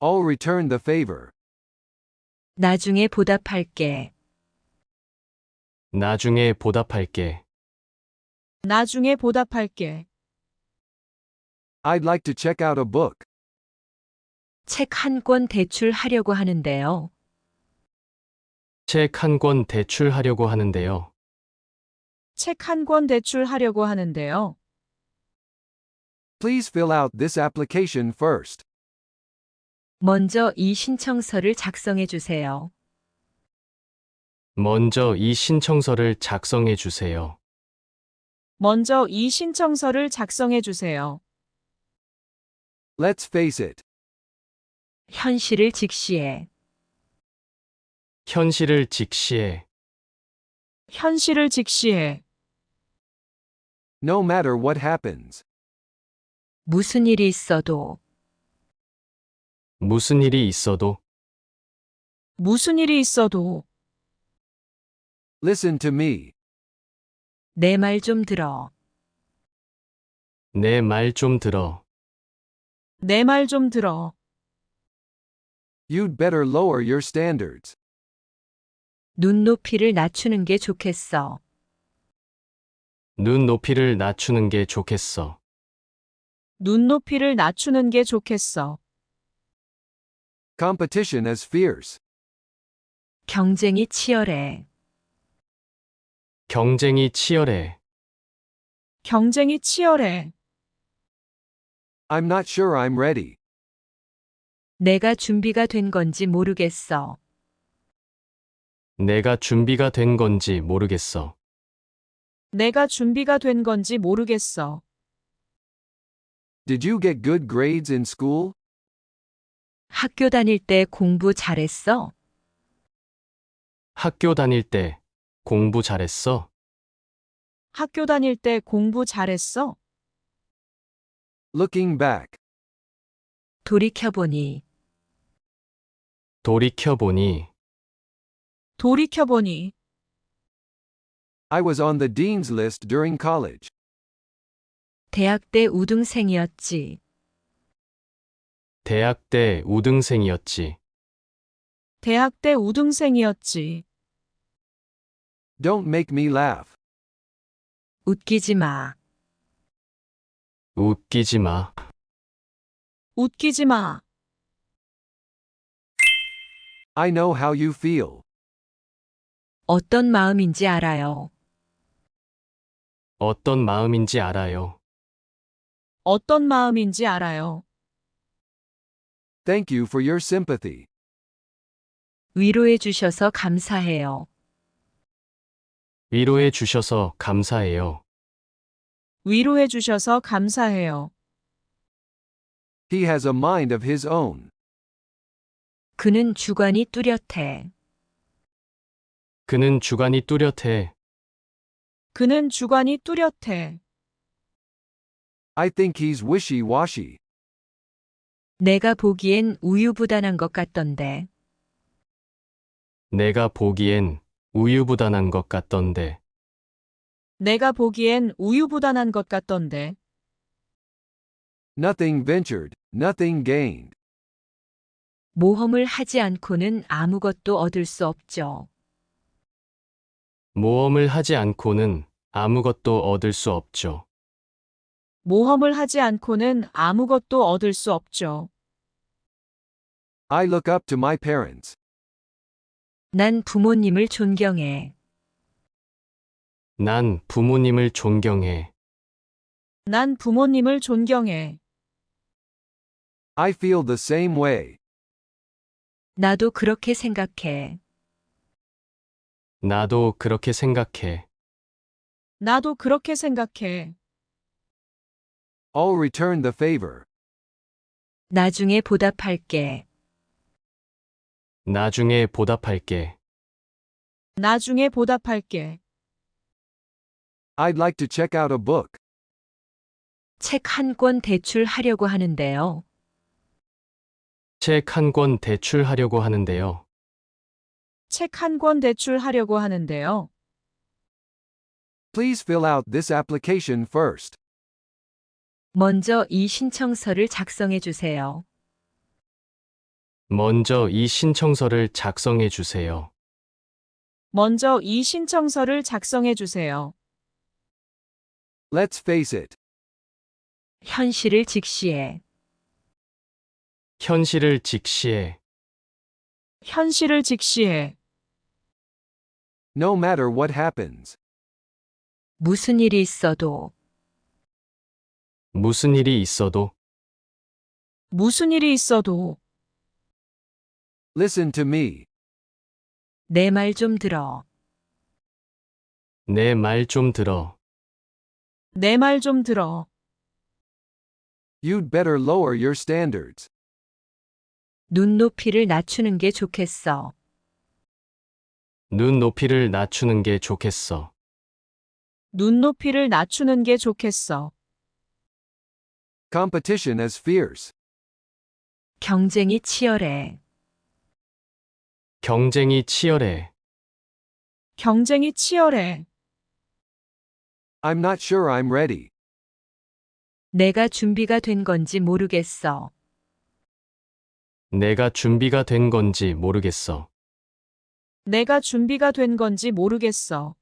I'll return the favor. 나중에 보답할게. 나중에 보답할게. 나중에 보답할게. I'd like to check out a book. 책 한 권 대출하려고 하는데요. 책 한 권 대출하려고 하는데요. 책 한 권 대출하려고 하는데요. Please fill out this application first. 먼저 이 신청서를 작성해 주세요. 먼저 이 신청서를 작성해 주세요. 먼저 이 신청서를 작성해 주세요. Let's face it. 현실을 직시해. 현실을 직시해. 현실을 직시해. No matter what happens. 무슨 일이 있어도, 무슨 일이 있어도 무슨 일이 있어도 Listen to me. 내 말 좀 들어. 내 말 좀 들어. 내 말 좀 들어. You'd better lower your standards. 눈높이를 낮추는 게 좋겠어. 눈높이를 낮추는 게 좋겠어. 눈높이를 낮추는 게 좋겠어. Competition is fierce. 경쟁이 치열해. 경쟁이 치열해. 경쟁이 치열해. I'm not sure I'm ready. 내가 준비가 된 건지 모르겠어. 내가 준비가 된 건지 모르겠어. 내가 준비가 된 건지 모르겠어. Did you get good grades in school? 학교 다닐 때 공부 잘했어? 학교 다닐 때 공부 잘했어? 학교 다닐 때 공부 잘했어? Looking back. 돌이켜보니, 돌이켜보니 돌이켜보니 I was on the dean's list during college. 대학 때 우등생이었지. 대학 때 우등생이었지. 대학 때 우등생이었지. Don't make me laugh. 웃기지 마. 웃기지 마. 웃기지 마. I know how you feel. 어떤 마음인지 알아요. 어떤 마음인지 알아요. 어떤 마음인지 알아요. Thank you for your sympathy. 위로해 주셔서 감사해요. 위로해 주셔서 감사해요. 위로해 주셔서 감사해요. He has a mind of his own. 그는 주관이 뚜렷해. 그는 주관이 뚜렷해. 그는 주관이 뚜렷해. I think he's wishy-washy. 내가 보기엔 우유부단한 것 같던데. 내가 보기엔 우유부단한 것 같던데. 내가 보기엔 우유부단한 것 같던데. Nothing ventured, nothing gained. 모험을 하지 않고는 아무것도 얻을 수 없죠. 모험을 하지 않고는 아무것도 얻을 수 없죠. 모험을 하지 않고는 아무것도 얻을 수 없죠. I look up to my parents. 난 부모님을 존경해. 난 부모님을 존경해. 난 부모님을 존경해. I feel the same way. 나도 그렇게 생각해. 나도 그렇게 생각해. 나도 그렇게 생각해. I'll return the favor. 나중에 보답할게. 나중에 보답할게. 나중에 보답할게. I'd like to check out a book. 책 한 권 대출하려고 하는데요. 책 한 권 대출하려고 하는데요. 책 한 권 대출하려고 하는데요. Please fill out this application first. 먼저 이 신청서를 작성해 주세요. 먼저 이 신청서를 작성해 주세요. 먼저 이 신청서를 작성해 주세요. Let's face it. 현실을 직시해. 현실을 직시해. 현실을 직시해. No matter what happens. 무슨 일이 있어도. 무슨 일이 있어도. 무슨 일이 있어도. Listen to me. 내 말 좀 들어. 내 말 좀 들어. 내 말 좀 들어. You'd better lower your standards. 눈높이를 낮추는 게 좋겠어. 눈높이를 낮추는 게 좋겠어. 눈높이를 낮추는 게 좋겠어. Competition is fierce. 경쟁이 치열해. 경쟁이 치열해. 경쟁이 치열해. I'm not sure I'm ready. 내가 준비가 된 건지 모르겠어. 내가 준비가 된 건지 모르겠어. 내가 준비가 된 건지 모르겠어.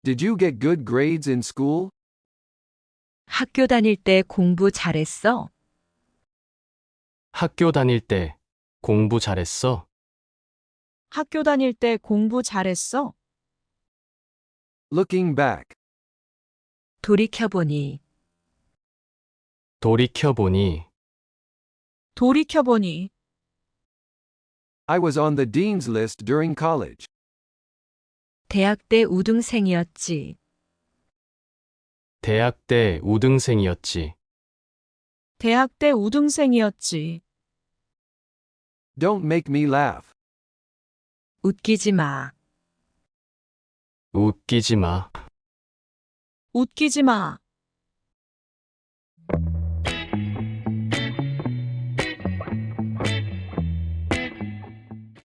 Did you get good grades in school? 학교 다닐 때 공부 잘했어? 학교 다닐 때 공부 잘했어? 학교 다닐 때 공부 잘했어? Looking back. 돌이켜보니. 돌이켜보니 돌이켜보니. I was on the dean's list during college. 대학 때 우등생이었지. 대학 때 우등생이었지. 대학 때 우등생이었지. Don't make me laugh. 웃기지 마. 웃기지 마. 웃기지 마.